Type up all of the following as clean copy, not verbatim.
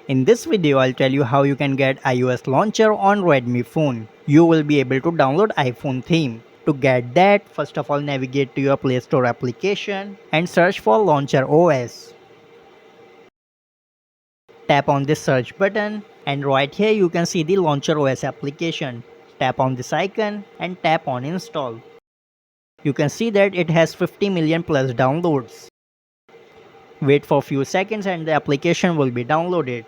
In this video, I'll tell you how you can get iOS launcher on Redmi phone. You will be able to download iPhone theme. To get that, first of all navigate to your Play Store application and search for Launcher OS. Tap on this search button and right here you can see the Launcher OS application. Tap on this icon and tap on install. You can see that it has 50 million plus downloads. Wait for few seconds and the application will be downloaded.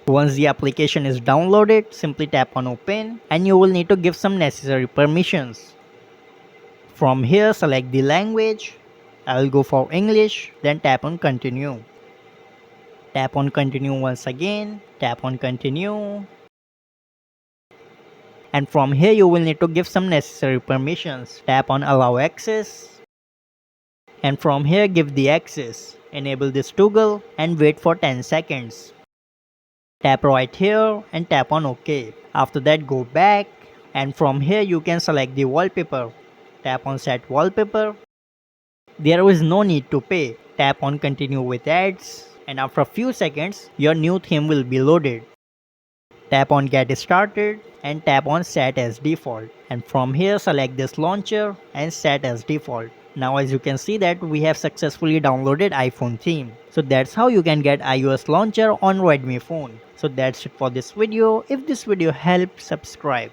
Once the application is downloaded, simply tap on open and you will need to give some necessary permissions. From here select the language. I will go for English, then tap on continue. Tap on continue once again, tap on continue. And from here you will need to give some necessary permissions. Tap on allow access. And from here give the access. Enable this toggle and wait for 10 seconds. Tap right here and tap on OK. After that go back and from here you can select the wallpaper. Tap on set wallpaper. There is no need to pay. Tap on continue with ads and after a few seconds your new theme will be loaded. Tap on get started and tap on set as default and from here select this launcher and set as default. Now as you can see that we have successfully downloaded iPhone theme. So that's how you can get iOS launcher on Redmi phone. So that's it for this video. If this video helped, subscribe.